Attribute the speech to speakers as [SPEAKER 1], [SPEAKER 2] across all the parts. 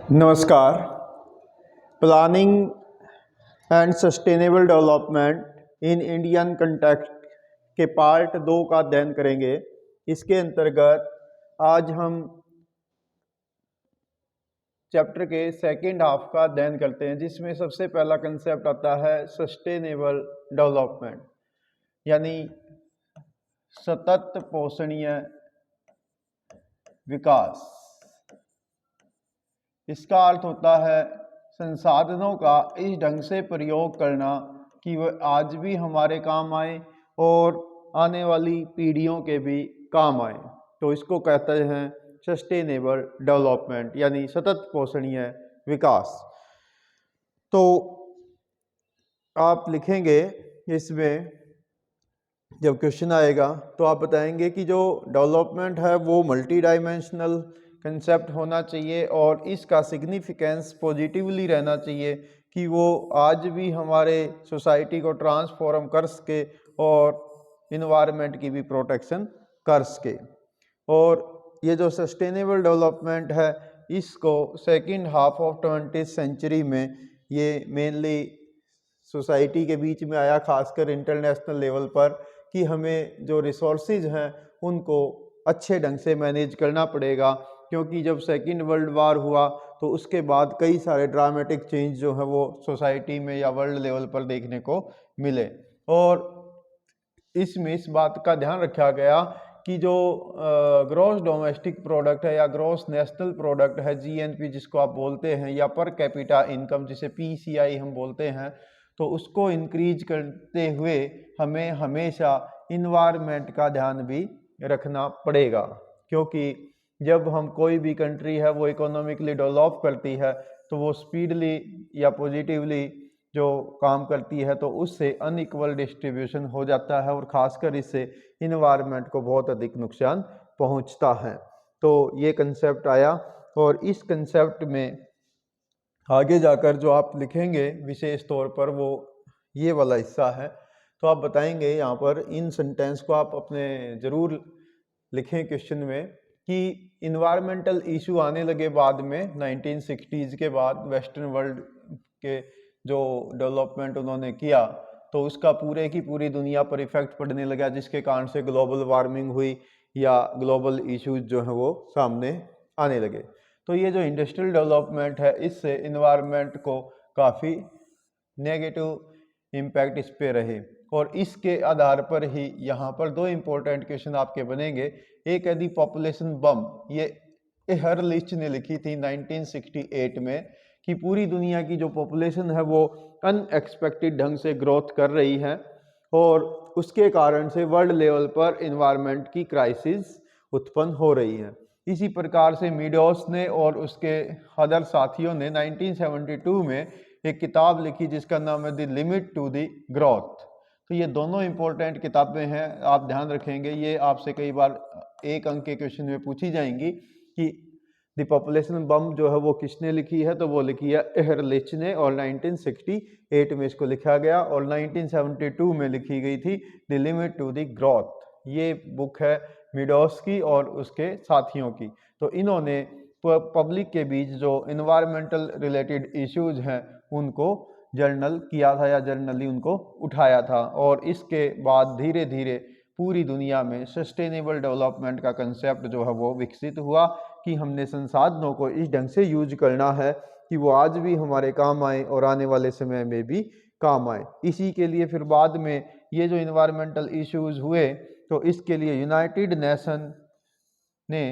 [SPEAKER 1] नमस्कार। Planning and sustainable development in Indian context के part 2 का अध्ययन करेंगे। इसके अंतर्गत आज हम चैप्टर के सेकेंड हाफ का अध्ययन करते हैं, जिसमें सबसे पहला कंसेप्ट आता है सस्टेनेबल डेवलपमेंट, यानी सतत पोषणीय विकास। इसका अर्थ होता है संसाधनों का इस ढंग से प्रयोग करना कि वह आज भी हमारे काम आए और आने वाली पीढ़ियों के भी काम आए। तो इसको कहते हैं सस्टेनेबल डेवलपमेंट, यानी सतत पोषणीय विकास। तो आप लिखेंगे इसमें, जब क्वेश्चन आएगा तो आप बताएंगे कि जो डेवलपमेंट है वो मल्टी डायमेंशनल कंसेप्ट होना चाहिए और इसका सिग्निफिकेंस पॉजिटिवली रहना चाहिए कि वो आज भी हमारे सोसाइटी को ट्रांसफॉर्म कर सके और इन्वायरमेंट की भी प्रोटेक्शन कर सके। और ये जो सस्टेनेबल डेवलपमेंट है, इसको second half of 20th century में ये मेनली सोसाइटी के बीच में आया, खासकर इंटरनेशनल लेवल पर, कि हमें जो रिसोर्सेज हैं उनको अच्छे ढंग से मैनेज करना पड़ेगा, क्योंकि जब सेकेंड वर्ल्ड वार हुआ तो उसके बाद कई सारे ड्रामेटिक चेंज जो है वो सोसाइटी में या वर्ल्ड लेवल पर देखने को मिले। और इसमें इस बात का ध्यान रखा गया कि जो ग्रॉस डोमेस्टिक प्रोडक्ट है या ग्रॉस नेशनल प्रोडक्ट है, जीएनपी जिसको आप बोलते हैं, या पर कैपिटा इनकम जिसे पीसीआई हम बोलते हैं, तो उसको इंक्रीज करते हुए हमें हमेशा इन्वायरमेंट का ध्यान भी रखना पड़ेगा। क्योंकि जब हम कोई भी कंट्री है वो इकोनॉमिकली डेवलप करती है तो वो स्पीडली या पॉजिटिवली जो काम करती है तो उससे अनइक्वल डिस्ट्रीब्यूशन हो जाता है और ख़ासकर इससे इन्वायरमेंट को बहुत अधिक नुकसान पहुंचता है। तो ये कंसेप्ट आया और इस कंसेप्ट में आगे जाकर जो आप लिखेंगे विशेष तौर पर वो ये वाला हिस्सा है। तो आप बताएंगे यहाँ पर इन सेंटेंस को आप अपने ज़रूर लिखें क्वेश्चन में कि इन्वायरमेंटल इशू आने लगे बाद में 1960s के बाद वेस्टर्न वर्ल्ड के जो डेवलपमेंट उन्होंने किया तो उसका पूरे की पूरी दुनिया पर इफेक्ट पड़ने लगा, जिसके कारण से ग्लोबल वार्मिंग हुई या ग्लोबल इश्यूज जो है वो सामने आने लगे। तो ये जो इंडस्ट्रियल डेवलपमेंट है इससे इन्वायरमेंट को काफ़ी नेगेटिव इम्पैक्ट इस पे रहे और इसके आधार पर ही यहाँ पर दो इम्पोर्टेंट क्वेश्चन आपके बनेंगे। एक है दी पॉपुलेशन बम, ये हर लिस्ट ने लिखी थी 1968 में कि पूरी दुनिया की जो पॉपुलेशन है वो अनएक्सपेक्टेड ढंग से ग्रोथ कर रही है और उसके कारण से वर्ल्ड लेवल पर इन्वायरमेंट की क्राइसिस उत्पन्न हो रही है। इसी प्रकार से मीडोस ने और उसके अदर साथियों ने 1972 में एक किताब लिखी जिसका नाम है the limit to the growth. तो ये दोनों इंपॉर्टेंट किताबें हैं, आप ध्यान रखेंगे, ये आपसे कई बार एक अंक के क्वेश्चन में पूछी जाएंगी कि द पॉपुलेशन बम जो है वो किसने लिखी है, तो वो लिखी है एहरलिच ने और 1968 में इसको लिखा गया और 1972 में लिखी गई थी the limit to the growth. ये बुक है मीडोस की और उसके साथियों की। तो इन्होंने पब्लिक के बीच जो इन्वायरमेंटल रिलेटेड इश्यूज हैं उनको जर्नल किया था या जर्नली उनको उठाया था और इसके बाद धीरे धीरे पूरी दुनिया में सस्टेनेबल डेवलपमेंट का कंसेप्ट जो है वो विकसित हुआ कि हमने संसाधनों को इस ढंग से यूज करना है कि वो आज भी हमारे काम आए और आने वाले समय में भी काम आए। इसी के लिए फिर बाद में ये जो इन्वायरमेंटल इश्यूज हुए तो इसके लिए यूनाइटेड नेशन ने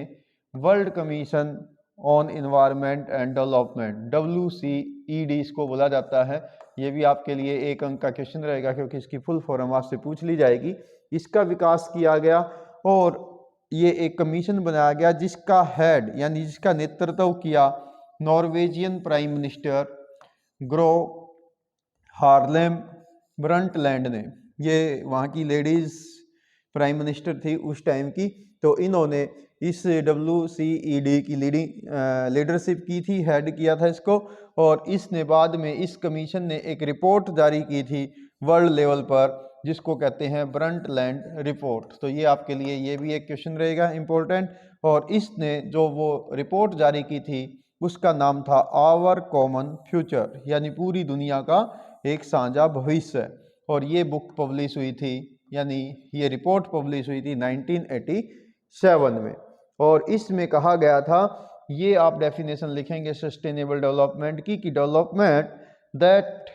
[SPEAKER 1] world commission on environment and development, WCED इसको बोला जाता है। ये भी आपके लिए एक अंक का क्वेश्चन रहेगा क्योंकि इसकी फुल फॉर्म आपसे पूछ ली जाएगी। इसका विकास किया गया और ये एक कमीशन बनाया गया जिसका हेड यानी जिसका नेतृत्व किया Norwegian prime minister grow Harlem Brundtland ने। ये वहाँ की लेडीज प्राइम मिनिस्टर थी उस टाइम की। तो इन्होंने इस WCED की लीडरशिप की थी, हेड किया था इसको और इसने बाद में इस कमीशन ने एक रिपोर्ट जारी की थी वर्ल्ड लेवल पर जिसको कहते हैं ब्रंटलैंड रिपोर्ट। तो ये आपके लिए ये भी एक क्वेश्चन रहेगा इम्पोर्टेंट। और इसने जो वो रिपोर्ट जारी की थी उसका नाम था आवर कॉमन फ्यूचर, यानी पूरी दुनिया का एक साझा भविष्य। और ये बुक पब्लिश हुई थी, यानी ये रिपोर्ट पब्लिश हुई थी 1987 में। और इसमें कहा गया था, ये आप डेफिनेशन लिखेंगे सस्टेनेबल डेवलपमेंट की, कि development that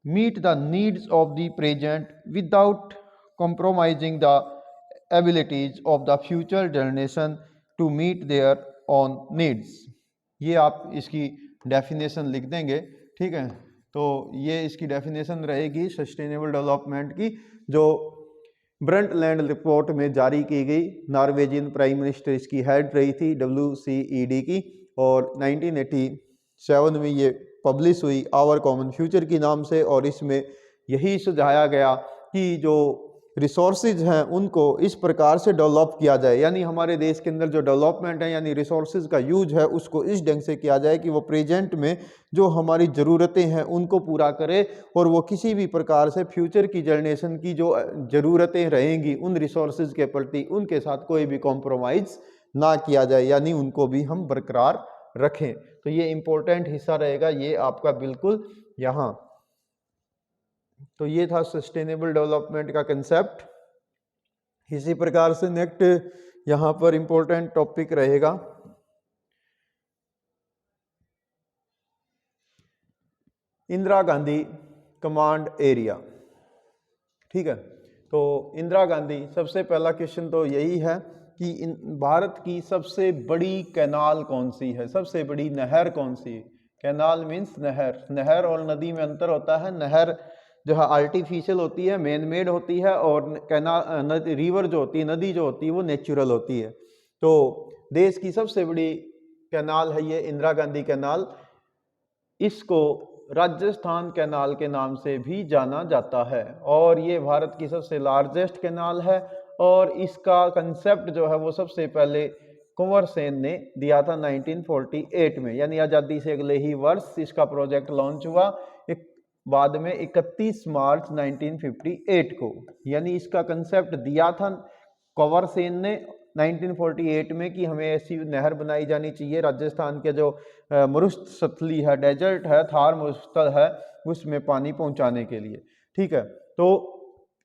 [SPEAKER 1] meet the needs of the present without compromising the abilities of the future generation to meet their own needs। ये आप इसकी डेफिनेशन लिख देंगे, ठीक है। तो ये इसकी डेफिनेशन रहेगी सस्टेनेबल डेवलपमेंट की, जो ब्रंटलैंड रिपोर्ट में जारी की गई। नॉर्वेजियन प्राइम मिनिस्टर इसकी हेड रही थी WCED की, और 1987 में ये पब्लिश हुई आवर कॉमन फ्यूचर की नाम से। और इसमें यही सुझाया गया कि जो रिसोर्सेज हैं उनको इस प्रकार से डेवलप किया जाए, यानी हमारे देश के अंदर जो डेवलपमेंट है, यानी रिसोर्सेज का यूज है, उसको इस ढंग से किया जाए कि वो प्रेजेंट में जो हमारी ज़रूरतें हैं उनको पूरा करे, और वो किसी भी प्रकार से फ्यूचर की जनरेशन की जो ज़रूरतें रहेंगी उन रिसोर्सेज के प्रति उनके साथ कोई भी कॉम्प्रोमाइज़ ना किया जाए, यानी उनको भी हम बरकरार रखें। तो ये इम्पोर्टेंट हिस्सा रहेगा ये आपका बिल्कुल यहाँ। तो ये था सस्टेनेबल डेवलपमेंट का कंसेप्ट। इसी प्रकार से नेक्स्ट यहाँ पर इम्पोर्टेंट टॉपिक रहेगा इंदिरा गांधी कमांड एरिया, ठीक है। तो इंदिरा गांधी, सबसे पहला क्वेश्चन तो यही है कि भारत की सबसे बड़ी कैनाल कौन सी है, सबसे बड़ी नहर कौन सी है। कैनाल मीन्स नहर, नहर और नदी में अंतर होता है। नहर जो है आर्टिफिशियल होती है, मैन मेड होती है, और कैनाल रिवर जो होती है, नदी जो होती है, वो नेचुरल होती है। तो देश की सबसे बड़ी कैनाल है ये इंदिरा गांधी कैनाल। इसको राजस्थान कैनाल के नाम से भी जाना जाता है, और ये भारत की सबसे लार्जेस्ट कैनाल है। और इसका कंसेप्ट जो है वो सबसे पहले कुंवर सेन ने दिया था 1948 में, यानी आज़ादी से अगले ही वर्ष इसका प्रोजेक्ट लॉन्च हुआ। बाद में 31 मार्च 1958 को, यानी इसका कंसेप्ट दिया था कुंवर सेन ने 1948 में कि हमें ऐसी नहर बनाई जानी चाहिए राजस्थान के जो मरुस्थली है, डेजर्ट है, थार मरुस्थल है, उसमें पानी पहुंचाने के लिए, ठीक है। तो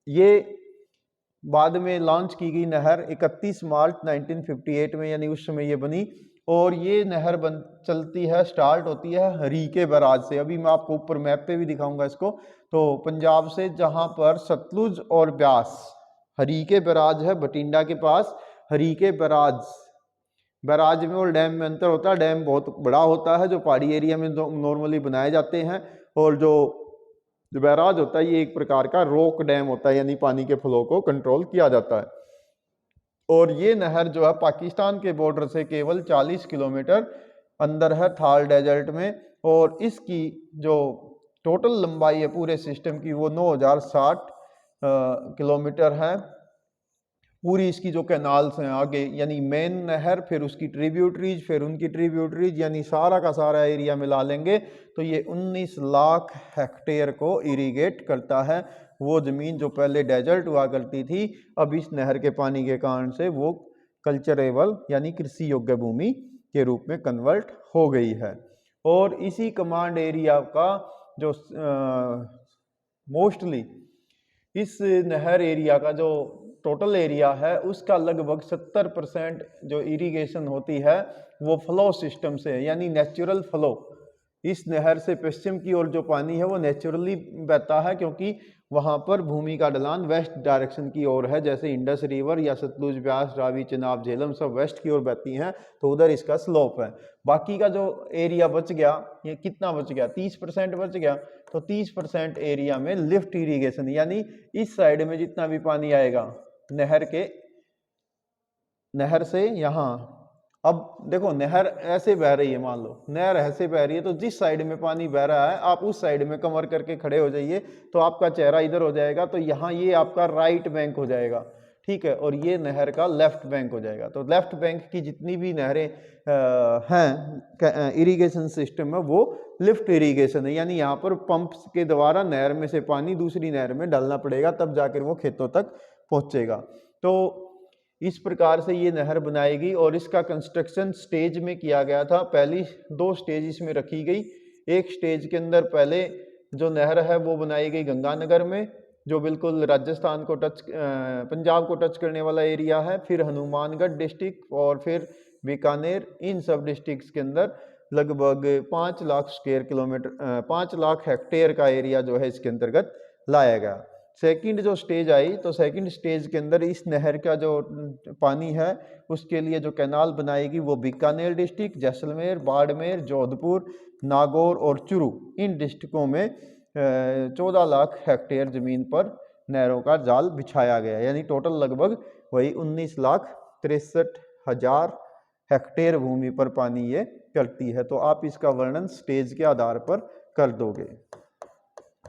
[SPEAKER 1] ये बाद में लॉन्च की गई नहर 31 मार्च 1958 में, यानी उस समय ये बनी। और ये नहर चलती है, स्टार्ट होती है हरीके बैराज से। अभी मैं आपको ऊपर मैप पे भी दिखाऊंगा इसको। तो पंजाब से, जहां पर सतलुज और ब्यास, हरीके बैराज है बठिंडा के पास, हरीके बैराज में और डैम में अंतर होता है। डैम बहुत बड़ा होता है जो पहाड़ी एरिया में नॉर्मली बनाए जाते हैं, और जो बैराज होता है ये एक प्रकार का रॉक डैम होता है, यानी पानी के फ्लो को कंट्रोल किया जाता है। और ये नहर जो है पाकिस्तान के बॉर्डर से केवल 40 किलोमीटर अंदर है, थार डेजर्ट में। और इसकी जो टोटल लंबाई है पूरे सिस्टम की वो 9060 किलोमीटर है। पूरी इसकी जो कैनाल्स हैं आगे, यानी मेन नहर, फिर उसकी ट्रिब्यूटरीज, फिर उनकी ट्रिब्यूटरीज, यानी सारा का सारा एरिया मिला लेंगे तो ये 19 लाख हेक्टेयर को इरीगेट करता है। वो ज़मीन जो पहले डेजर्ट हुआ करती थी, अब इस नहर के पानी के कारण से वो कल्चरेबल यानी कृषि योग्य भूमि के रूप में कन्वर्ट हो गई है। और इसी कमांड एरिया का जो मोस्टली इस नहर एरिया का जो टोटल एरिया है उसका लगभग 70% जो इरिगेशन होती है वो फ्लो सिस्टम से है, यानी नेचुरल फ्लो। इस नहर से पश्चिम की ओर जो पानी है वो नेचुरली बहता है, क्योंकि वहाँ पर भूमि का ढलान वेस्ट डायरेक्शन की ओर है। जैसे इंडस रिवर या सतलुज, ब्यास, रावी, चेनाब, झेलम सब वेस्ट की ओर बहती हैं, तो उधर इसका स्लोप है। बाकी का जो एरिया बच गया, ये कितना बच गया, 30% बच गया। तो 30% एरिया में लिफ्ट इरिगेशन, यानी इस साइड में जितना भी पानी आएगा नहर से यहाँ, अब देखो नहर ऐसे बह रही है, मान लो नहर ऐसे बह रही है, तो जिस साइड में पानी बह रहा है आप उस साइड में कमर करके खड़े हो जाइए, तो आपका चेहरा इधर हो जाएगा। तो यहाँ ये आपका राइट बैंक हो जाएगा, ठीक है, और ये नहर का लेफ्ट बैंक हो जाएगा। तो लेफ्ट बैंक की जितनी भी नहरें हैं इरिगेशन सिस्टम में वो लिफ्ट इरिगेशन है, यानी यहाँ पर पंप के द्वारा नहर में से पानी दूसरी नहर में डालना पड़ेगा, तब जाकर वो खेतों तक पहुँचेगा। तो इस प्रकार से ये नहर बनाएगी और इसका कंस्ट्रक्शन स्टेज में किया गया था। पहली 2 स्टेज इसमें रखी गई। एक स्टेज के अंदर पहले जो नहर है वो बनाई गई गंगानगर में, जो बिल्कुल राजस्थान को पंजाब को टच करने वाला एरिया है। फिर हनुमानगढ़ डिस्ट्रिक्ट और फिर बीकानेर, इन सब डिस्ट्रिक्ट्स के अंदर लगभग 5 lakh square kilometre 5 lakh hectare का एरिया जो है इसके अंतर्गत लाया गया। सेकंड जो स्टेज आई, तो सेकंड स्टेज के अंदर इस नहर का जो पानी है उसके लिए जो कैनाल बनाएगी वो बीकानेर डिस्ट्रिक्ट, जैसलमेर, बाड़मेर, जोधपुर, नागौर और चूरू, इन डिस्ट्रिक्टों में 14 लाख हेक्टेयर ज़मीन पर नहरों का जाल बिछाया गया। यानी टोटल लगभग वही 19,63,000 हेक्टेयर भूमि पर पानी ये करती है। तो आप इसका वर्णन स्टेज के आधार पर कर दोगे।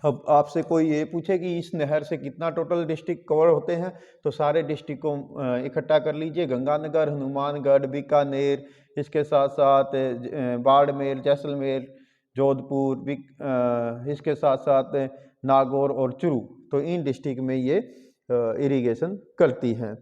[SPEAKER 1] अब आपसे कोई ये पूछे कि इस नहर से कितना टोटल डिस्ट्रिक्ट कवर होते हैं, तो सारे डिस्ट्रिक्ट को इकट्ठा कर लीजिए। गंगानगर, हनुमानगढ़, बीकानेर, इसके साथ साथ बाड़मेर, जैसलमेर, जोधपुर, इसके साथ साथ नागौर और चूरू, तो इन डिस्ट्रिक्ट में ये इरिगेशन करती हैं।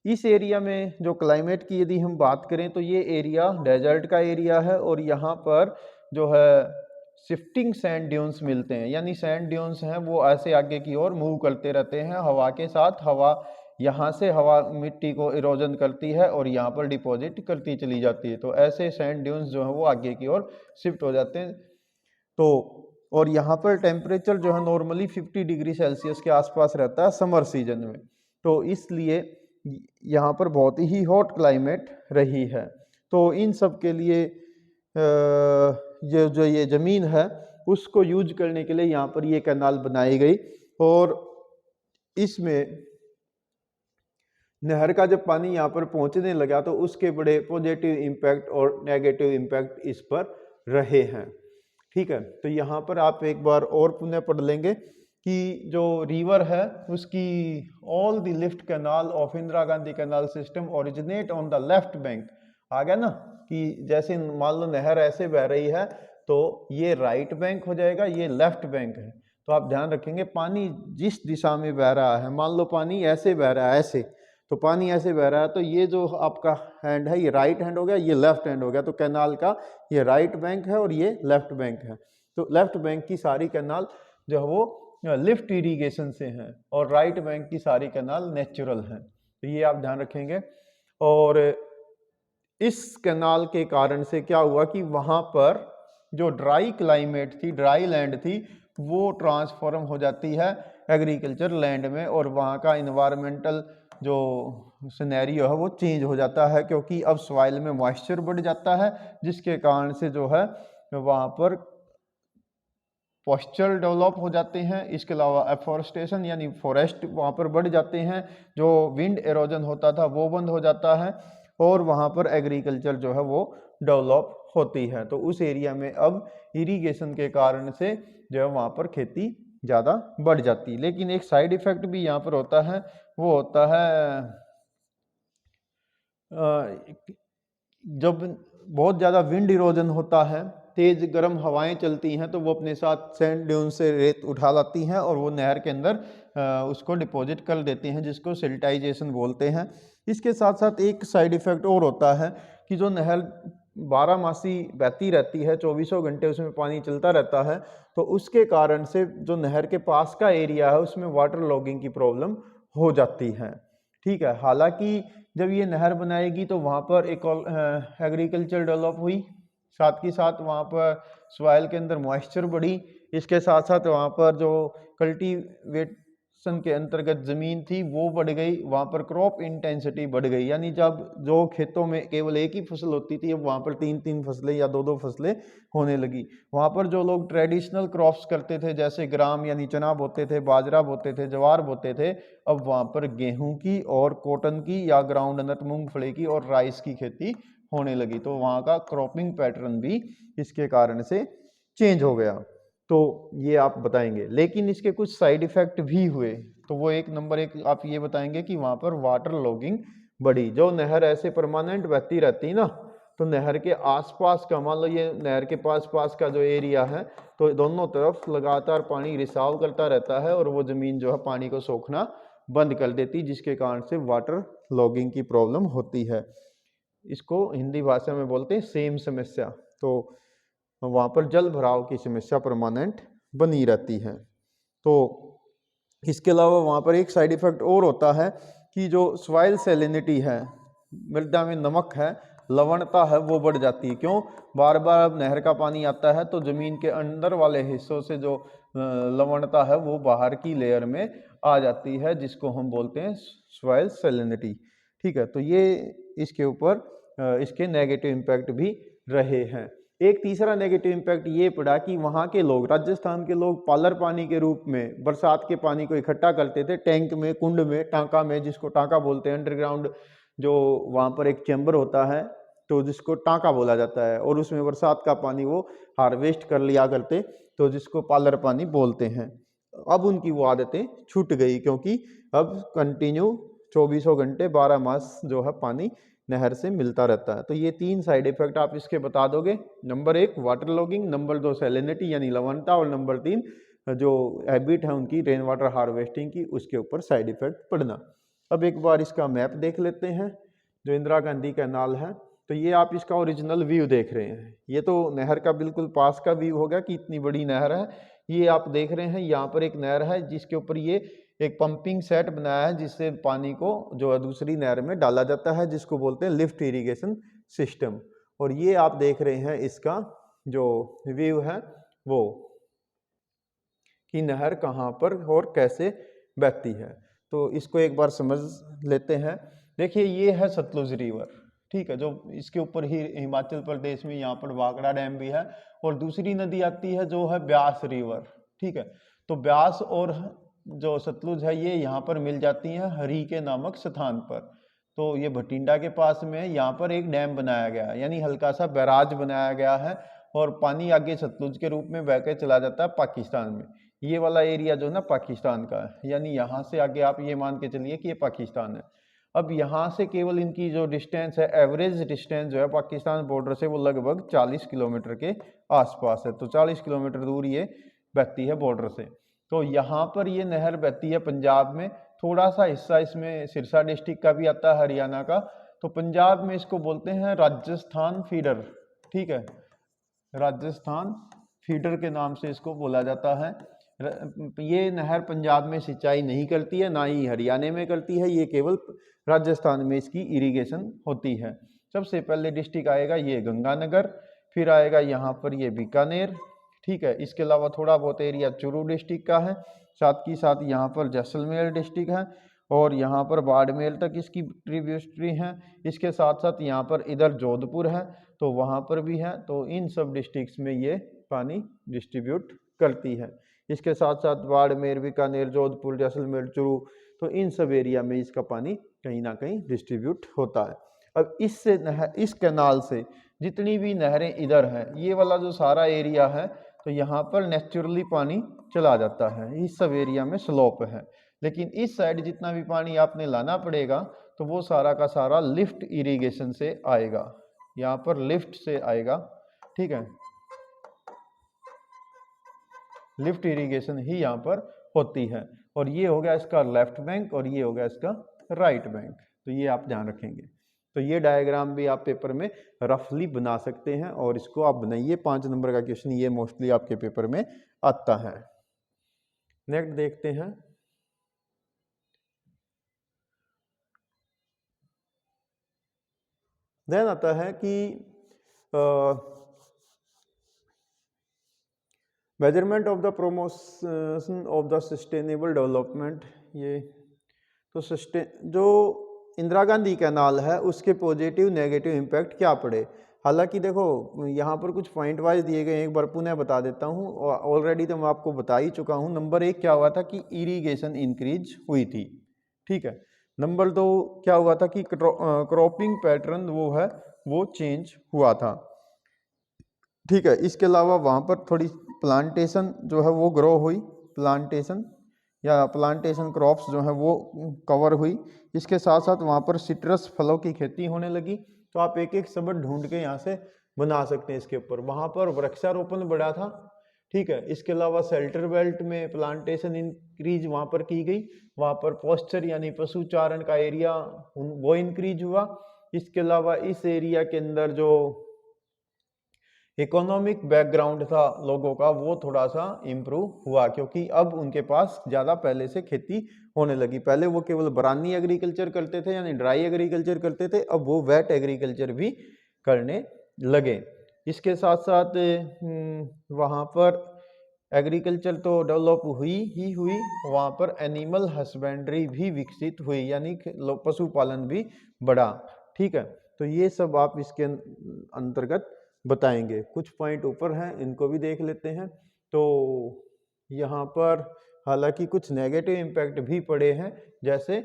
[SPEAKER 1] इस एरिया में जो क्लाइमेट की यदि हम बात करें तो ये एरिया डेजर्ट का एरिया है और यहाँ पर जो है शिफ्टिंग सैंड ड्यून्स मिलते हैं। यानी सैंड ड्यून्स हैं वो ऐसे आगे की ओर मूव करते रहते हैं हवा के साथ। हवा यहाँ से हवा मिट्टी को इरोजन करती है और यहाँ पर डिपॉजिट करती चली जाती है। तो ऐसे सैंड ड्यून्स जो हैं वो आगे की ओर शिफ्ट हो जाते हैं। तो और यहाँ पर टेम्परेचर जो है नॉर्मली 50 डिग्री सेल्सियस के आसपास रहता है समर सीजन में। तो इसलिए यहाँ पर बहुत ही हॉट क्लाइमेट रही है। तो इन सब के लिए ये ज़मीन है उसको यूज करने के लिए यहाँ पर ये कैनाल बनाई गई और इसमें नहर का जब पानी यहाँ पर पहुँचने लगा तो उसके बड़े पॉजिटिव इम्पैक्ट और नेगेटिव इम्पैक्ट इस पर रहे हैं। ठीक है, तो यहाँ पर आप एक बार और पुनः पढ़ लेंगे कि जो रिवर है उसकी all the lift canal of Indira Gandhi canal system originate on the left bank. आ गया ना कि जैसे मान लो नहर ऐसे बह रही है तो ये राइट बैंक हो जाएगा, ये लेफ्ट बैंक है। तो आप ध्यान रखेंगे पानी जिस दिशा में बह रहा है, मान लो पानी ऐसे बह रहा है ऐसे, तो पानी ऐसे बह रहा है तो ये जो आपका हैंड है ये राइट हैंड हो गया, ये लेफ्ट हैंड हो गया। तो कैनाल का ये राइट बैंक है और ये लेफ्ट बैंक है। तो लेफ्ट बैंक की सारी कैनाल जो है वो लिफ्ट इरिगेशन से हैं और राइट बैंक की सारी कैनाल नेचुरल हैं। तो ये आप ध्यान रखेंगे। और इस कैनाल के कारण से क्या हुआ कि वहाँ पर जो ड्राई क्लाइमेट थी, ड्राई लैंड थी, वो ट्रांसफॉर्म हो जाती है एग्रीकल्चर लैंड में और वहाँ का इन्वायरमेंटल जो सिनेरियो है वो चेंज हो जाता है, क्योंकि अब सॉइल में मॉइस्चर बढ़ जाता है जिसके कारण से जो है वहाँ पर पॉस्चर डेवलप हो जाते हैं। इसके अलावा एफॉरेस्टेशन यानी फॉरेस्ट वहाँ पर बढ़ जाते हैं, जो विंड एरोजन होता था वो बंद हो जाता है और वहाँ पर एग्रीकल्चर जो है वो डेवलप होती है। तो उस एरिया में अब इरिगेशन के कारण से जो है वहाँ पर खेती ज़्यादा बढ़ जाती है। लेकिन एक साइड इफ़ेक्ट भी यहाँ पर होता है, वो होता है जब बहुत ज़्यादा विंड इरोजन होता है, तेज़ गर्म हवाएं चलती हैं, तो वो अपने साथ सैंड ड्यून से रेत उठा लाती हैं और वो नहर के अंदर उसको डिपॉजिट कर देती हैं, जिसको सिल्टाइजेशन बोलते हैं। इसके साथ साथ एक साइड इफ़ेक्ट और होता है कि जो नहर 12 मासी बहती रहती है, 24 घंटे उसमें पानी चलता रहता है, तो उसके कारण से जो नहर के पास का एरिया है उसमें वाटर लॉगिंग की प्रॉब्लम हो जाती है। ठीक है, हालांकि जब ये नहर बनाएगी तो वहाँ पर एक एग्रीकल्चर डेवलप हुई, साथ ही साथ वहाँ पर सॉइल के अंदर मॉइस्चर बढ़ी। इसके साथ साथ वहाँ पर जो कल्टीवेशन के अंतर्गत ज़मीन थी वो बढ़ गई, वहाँ पर क्रॉप इंटेंसिटी बढ़ गई। यानी जब जो खेतों में केवल एक ही फसल होती थी, अब वहाँ पर 3-3 फसलें या 2-2 फसलें होने लगी। वहाँ पर जो लोग ट्रेडिशनल क्रॉप्स करते थे जैसे ग्राम यानी चना बोते थे, बाजरा बोते थे, ज्वार बोते थे, अब वहाँ पर गेहूँ की और कॉटन की या ग्राउंडनट मूंगफली की और राइस की खेती होने लगी। तो वहाँ का क्रॉपिंग पैटर्न भी इसके कारण से चेंज हो गया। तो ये आप बताएंगे। लेकिन इसके कुछ साइड इफ़ेक्ट भी हुए, तो वो एक नंबर एक आप ये बताएंगे कि वहाँ पर वाटर लॉगिंग बढ़ी। जो नहर ऐसे परमानेंट बहती रहती ना, तो नहर के आसपास का, मान लो ये नहर के पास का जो एरिया है, तो दोनों तरफ लगातार पानी रिसाव करता रहता है और वो ज़मीन जो है पानी को सोखना बंद कर देती, जिसके कारण से वाटर लॉगिंग की प्रॉब्लम होती है। इसको हिंदी भाषा में बोलते हैं सेम समस्या। तो वहाँ पर जल भराव की समस्या परमानेंट बनी रहती है। तो इसके अलावा वहाँ पर एक साइड इफेक्ट और होता है कि जो सॉइल सैलिनिटी है, मृदा में नमक है, लवणता है, वो बढ़ जाती है। क्यों? बार बार अब नहर का पानी आता है तो जमीन के अंदर वाले हिस्सों से जो लवणता है वो बाहर की लेयर में आ जाती है, जिसको हम बोलते हैं सॉइल सैलिनिटी। ठीक है, तो ये इसके ऊपर इसके नेगेटिव इम्पैक्ट भी रहे हैं। एक तीसरा नेगेटिव इम्पैक्ट ये पड़ा कि वहाँ के लोग, राजस्थान के लोग पालर पानी के रूप में बरसात के पानी को इकट्ठा करते थे टैंक में, कुंड में, टांका में, जिसको टांका बोलते हैं, अंडरग्राउंड जो वहाँ पर एक चैम्बर होता है तो जिसको टांका बोला जाता है, और उसमें बरसात का पानी वो हार्वेस्ट कर लिया करते, तो जिसको पालर पानी बोलते हैं। अब उनकी वो आदतें छूट गई, क्योंकि अब कंटिन्यू 24 घंटे 12 मास जो है पानी नहर से मिलता रहता है। तो ये 3 साइड इफेक्ट आप इसके बता दोगे। Number 1 water logging, number 2 salinity यानी लवणता, और नंबर 3 जो हैबिट है उनकी रेन वाटर हार्वेस्टिंग की, उसके ऊपर साइड इफेक्ट पड़ना। अब एक बार इसका मैप देख लेते हैं जो इंदिरा गांधी कैनाल है। तो ये आप इसका ओरिजिनल व्यू देख रहे हैं। ये तो नहर का बिल्कुल पास का व्यू हो गया कि इतनी बड़ी नहर है। ये आप देख रहे हैं यहाँ पर एक नहर है जिसके ऊपर ये एक पंपिंग सेट बनाया है, जिससे पानी को जो है दूसरी नहर में डाला जाता है, जिसको बोलते हैं लिफ्ट इरिगेशन सिस्टम। और ये आप देख रहे हैं इसका जो व्यू है वो कि नहर कहाँ पर और कैसे बहती है। तो इसको एक बार समझ लेते हैं। देखिए ये है सतलुज रिवर, ठीक है, जो इसके ऊपर ही हिमाचल प्रदेश में यहाँ पर वागड़ा डैम भी है। और दूसरी नदी आती है जो है ब्यास रिवर, ठीक है। तो ब्यास और जो सतलुज है ये यहाँ पर मिल जाती हैं हरी के नामक स्थान पर। तो ये भटिंडा के पास में यहाँ पर एक डैम बनाया गया है, यानी हल्का सा बैराज बनाया गया है, और पानी आगे सतलुज के रूप में बह के चला जाता है पाकिस्तान में। ये वाला एरिया जो है ना पाकिस्तान का है, यानी यहाँ से आगे आप ये मान के चलिए कि ये पाकिस्तान है। अब यहाँ से केवल इनकी जो डिस्टेंस है, एवरेज डिस्टेंस जो है पाकिस्तान बॉर्डर से, वो लगभग 40 किलोमीटर के आसपास है। तो 40 किलोमीटर दूर ये बहती है बॉर्डर से। तो यहाँ पर ये नहर बहती है पंजाब में, थोड़ा सा हिस्सा इसमें सिरसा डिस्ट्रिक्ट का भी आता है, हरियाणा का। तो पंजाब में इसको बोलते हैं राजस्थान फीडर, ठीक है, राजस्थान फीडर के नाम से इसको बोला जाता है। ये नहर पंजाब में सिंचाई नहीं करती है, ना ही हरियाणा में करती है, ये केवल राजस्थान में इसकी इरिगेशन होती है। सबसे पहले डिस्ट्रिक्ट आएगा ये गंगानगर, फिर आएगा यहाँ पर ये बीकानेर, ठीक है। इसके अलावा थोड़ा बहुत एरिया चूरू डिस्ट्रिक्ट का है, साथ ही साथ यहाँ पर जैसलमेर डिस्ट्रिक्ट है, और यहाँ पर बाड़मेर तक इसकी ट्रिब्यूटरी है। इसके साथ साथ यहाँ पर इधर जोधपुर है, तो वहाँ पर भी है। तो इन सब डिस्ट्रिक्ट्स में ये पानी डिस्ट्रीब्यूट करती है। इसके साथ साथ बाड़मेर, बीकानेर, जोधपुर, जैसलमेर, चूरू, तो इन सब एरिया में इसका पानी कहीं ना कहीं डिस्ट्रीब्यूट होता है। अब इससे इस कैनाल से जितनी भी नहरें इधर हैं, ये वाला जो सारा एरिया है, तो यहाँ पर नेचुरली पानी चला जाता है। इस सब एरिया में स्लोप है, लेकिन इस साइड जितना भी पानी आपने लाना पड़ेगा तो वो सारा का सारा लिफ्ट इरिगेशन से आएगा, यहाँ पर लिफ्ट से आएगा, ठीक है। लिफ्ट इरिगेशन ही यहाँ पर होती है। और ये हो गया इसका लेफ्ट बैंक और ये हो गया इसका राइट बैंक, तो ये आप ध्यान रखेंगे। तो ये डायग्राम भी आप पेपर में रफली बना सकते हैं और इसको आप बनाइए। 5 नंबर का क्वेश्चन ये मोस्टली आपके पेपर में आता है। नेक्स्ट देखते हैं। देन आता है कि measurement of the promotion of the sustainable development. ये तो जो इंदिरा गांधी कैनाल है उसके पॉजिटिव नेगेटिव इम्पैक्ट क्या पड़े। हालांकि देखो यहाँ पर कुछ पॉइंट वाइज दिए गए, एक बार पुनः बता देता हूँ, ऑलरेडी तो मैं आपको बता ही चुका हूँ। नंबर 1 क्या हुआ था कि इरिगेशन इंक्रीज हुई थी, ठीक है। नंबर 2 क्या हुआ था कि क्रॉपिंग पैटर्न वो चेंज हुआ था, ठीक है। इसके अलावा वहाँ पर थोड़ी प्लांटेशन जो है वो ग्रो हुई, प्लांटेशन या प्लांटेशन क्रॉप्स जो है वो कवर हुई। इसके साथ साथ वहाँ पर सिट्रस फलों की खेती होने लगी। तो आप एक एक शब्द ढूंढ के यहाँ से बना सकते हैं इसके ऊपर। वहाँ पर वृक्षारोपण बढ़ा था, ठीक है। इसके अलावा शेल्टर बेल्ट में प्लांटेशन इंक्रीज वहाँ पर की गई, वहाँ पर पॉस्चर यानी पशु चारण का एरिया वो इंक्रीज हुआ। इसके अलावा इस एरिया के अंदर जो इकोनॉमिक बैकग्राउंड था लोगों का वो थोड़ा सा इम्प्रूव हुआ, क्योंकि अब उनके पास ज़्यादा पहले से खेती होने लगी। पहले वो केवल बरानी एग्रीकल्चर करते थे यानी ड्राई एग्रीकल्चर करते थे, अब वो वेट एग्रीकल्चर भी करने लगे। इसके साथ साथ वहाँ पर एग्रीकल्चर तो डेवलप हुई ही हुई, वहाँ पर एनिमल हस्बेंड्री भी विकसित हुई यानी पशुपालन भी बढ़ा। ठीक है, तो ये सब आप इसके अंतर्गत बताएंगे। कुछ पॉइंट ऊपर हैं, इनको भी देख लेते हैं। तो यहाँ पर हालांकि कुछ नेगेटिव इम्पैक्ट भी पड़े हैं, जैसे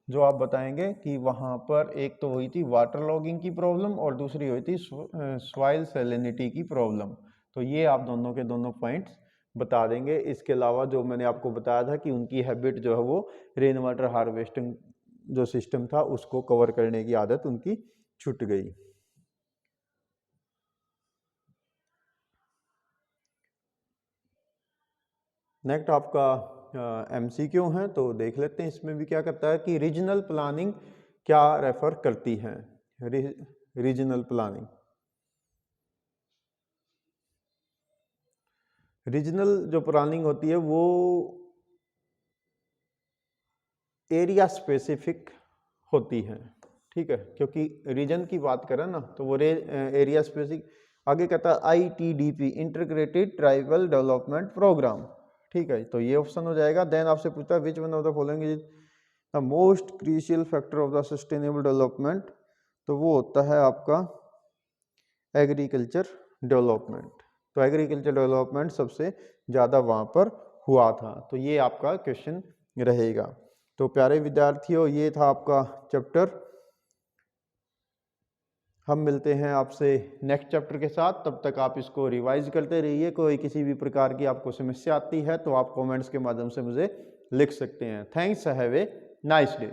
[SPEAKER 1] जो आप बताएंगे कि वहाँ पर एक तो हुई थी वाटर लॉगिंग की प्रॉब्लम और दूसरी हुई थी सॉइल सैलिनिटी की प्रॉब्लम। तो ये आप दोनों के दोनों पॉइंट्स बता देंगे। इसके अलावा जो मैंने आपको बताया था कि उनकी हैबिट जो है वो रेन वाटर हार्वेस्टिंग जो सिस्टम था उसको कवर करने की आदत उनकी छूट गई। नेक्स्ट आपका MCQ है, तो देख लेते हैं इसमें भी क्या करता है कि रीजनल प्लानिंग क्या रेफर करती है। रीजनल प्लानिंग, रीजनल जो प्लानिंग होती है वो एरिया स्पेसिफिक होती है। ठीक है, क्योंकि रीजन की बात करें ना तो वो एरिया स्पेसिफिक आगे कहता है ITDP integrated tribal development programme. ठीक है, तो ये ऑप्शन हो जाएगा। देन आपसे पूछता है which one of the following is the most crucial factor of the sustainable development, तो वो होता है आपका एग्रीकल्चर डेवलपमेंट। तो एग्रीकल्चर डेवलपमेंट सबसे ज़्यादा वहाँ पर हुआ था, तो ये आपका क्वेश्चन रहेगा। तो प्यारे विद्यार्थियों, ये था आपका चैप्टर। हम मिलते हैं आपसे नेक्स्ट चैप्टर के साथ, तब तक आप इसको रिवाइज करते रहिए। कोई किसी भी प्रकार की आपको समस्या आती है तो आप कमेंट्स के माध्यम से मुझे लिख सकते हैं। Thanks, have a nice day.